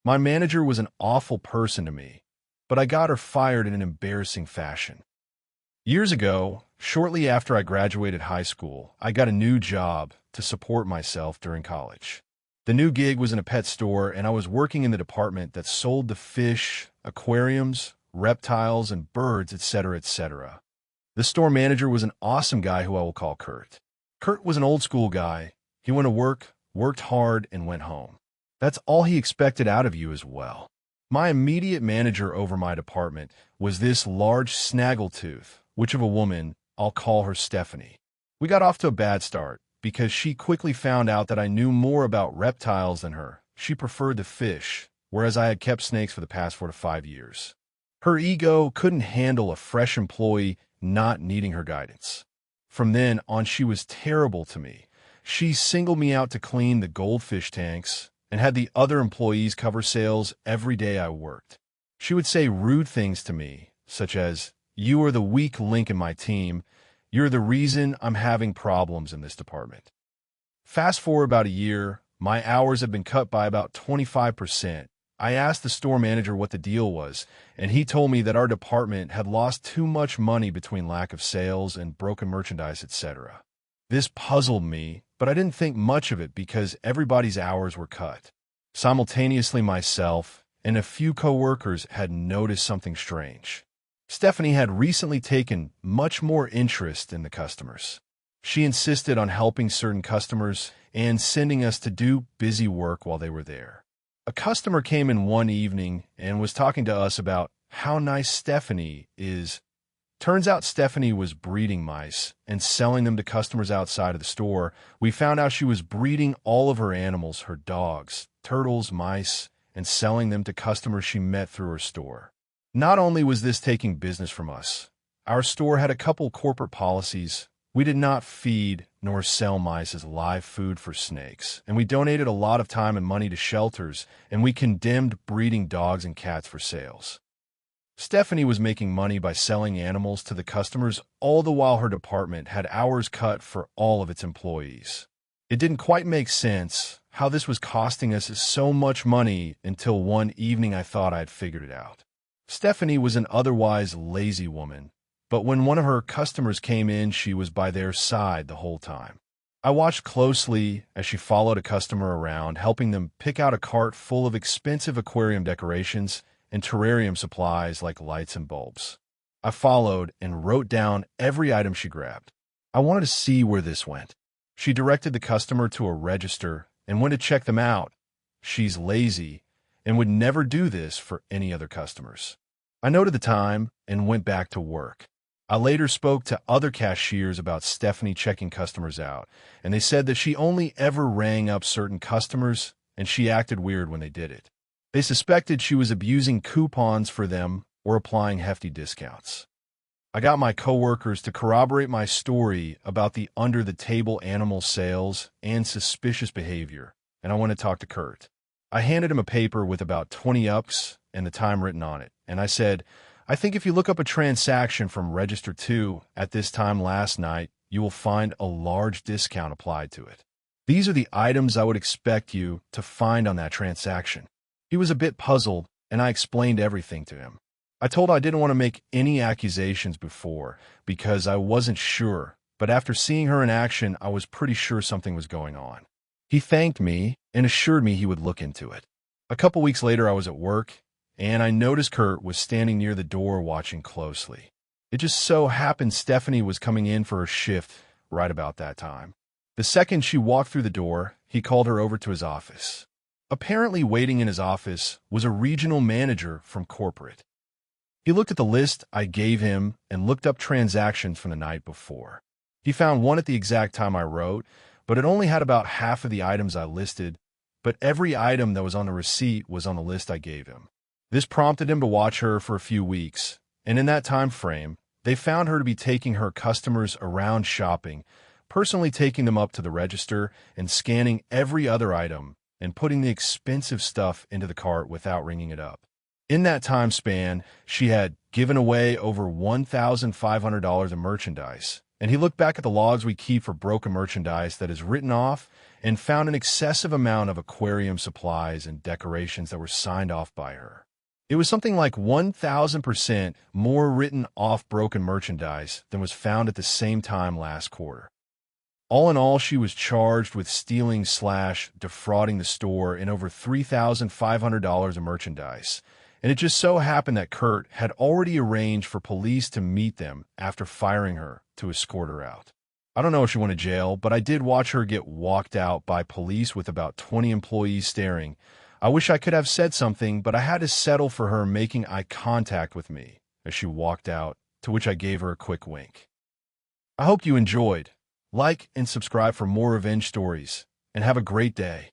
My manager was an awful person to me, but I got her fired in an embarrassing fashion. Years ago, shortly after I graduated high school, I got a new job to support myself during college. The new gig was in a pet store, and I was working in the department that sold the fish, aquariums, reptiles, and birds, etc., etc. The store manager was an awesome guy who I will call Kurt. Kurt was an old school guy. He went to work, worked hard, and went home. That's all he expected out of you as well. My immediate manager over my department was this large snaggletooth, which of a woman, I'll call her Stephanie. We got off to a bad start because she quickly found out that I knew more about reptiles than her. She preferred the fish, whereas I had kept snakes for the past 4 to 5 years. Her ego couldn't handle a fresh employee not needing her guidance. From then on, she was terrible to me. She singled me out to clean the goldfish tanks and had the other employees cover sales every day I worked. She would say rude things to me, such as, "You are the weak link in my team. You're the reason I'm having problems in this department." Fast forward about a year, my hours have been cut by about 25%. I asked the store manager what the deal was, and he told me that our department had lost too much money between lack of sales and broken merchandise, etc. This puzzled me, but I didn't think much of it because everybody's hours were cut. Simultaneously, myself and a few coworkers had noticed something strange. Stephanie had recently taken much more interest in the customers. She insisted on helping certain customers and sending us to do busy work while they were there. A customer came in one evening and was talking to us about how nice Stephanie is. Turns out Stephanie was breeding mice and selling them to customers outside of the store. We found out she was breeding all of her animals, her dogs, turtles, mice, and selling them to customers she met through her store. Not only was this taking business from us, our store had a couple corporate policies. We did not feed nor sell mice as live food for snakes, and we donated a lot of time and money to shelters, and we condemned breeding dogs and cats for sales. Stephanie was making money by selling animals to the customers, all the while her department had hours cut for all of its employees. It didn't quite make sense how this was costing us so much money until one evening I thought I had figured it out. Stephanie was an otherwise lazy woman, but when one of her customers came in, she was by their side the whole time. I watched closely as she followed a customer around, helping them pick out a cart full of expensive aquarium decorations and terrarium supplies like lights and bulbs. I followed and wrote down every item she grabbed. I wanted to see where this went. She directed the customer to a register and went to check them out. She's lazy and would never do this for any other customers. I noted the time and went back to work. I later spoke to other cashiers about Stephanie checking customers out, and they said that she only ever rang up certain customers and she acted weird when they did it. They suspected she was abusing coupons for them or applying hefty discounts. I got my coworkers to corroborate my story about the under-the-table animal sales and suspicious behavior, and I went to talk to Kurt. I handed him a paper with about 20 ups and the time written on it, and I said, "I think if you look up a transaction from Register 2 at this time last night, you will find a large discount applied to it. These are the items I would expect you to find on that transaction." He was a bit puzzled, and I explained everything to him. I told him I didn't want to make any accusations before because I wasn't sure, but after seeing her in action, I was pretty sure something was going on. He thanked me and assured me he would look into it. A couple weeks later, I was at work, and I noticed Kurt was standing near the door watching closely. It just so happened Stephanie was coming in for her shift right about that time. The second she walked through the door, he called her over to his office. Apparently waiting in his office was a regional manager from corporate. He looked at the list I gave him and looked up transactions from the night before. He found one at the exact time I wrote, but it only had about half of the items I listed, but every item that was on the receipt was on the list I gave him. This prompted him to watch her for a few weeks, and in that time frame, they found her to be taking her customers around shopping, personally taking them up to the register and scanning every other item and putting the expensive stuff into the cart without ringing it up. In that time span, she had given away over $1,500 of merchandise And he looked back at the logs we keep for broken merchandise that is written off and found an excessive amount of aquarium supplies and decorations that were signed off by her. It was something like 1,000% more written off broken merchandise than was found at the same time last quarter. All in all, she was charged with stealing/defrauding the store in over $3,500 of merchandise. And it just so happened that Kurt had already arranged for police to meet them after firing her to escort her out. I don't know if she went to jail, but I did watch her get walked out by police with about 20 employees staring. I wish I could have said something, but I had to settle for her making eye contact with me as she walked out, to which I gave her a quick wink. I hope you enjoyed. Like and subscribe for more revenge stories, and have a great day.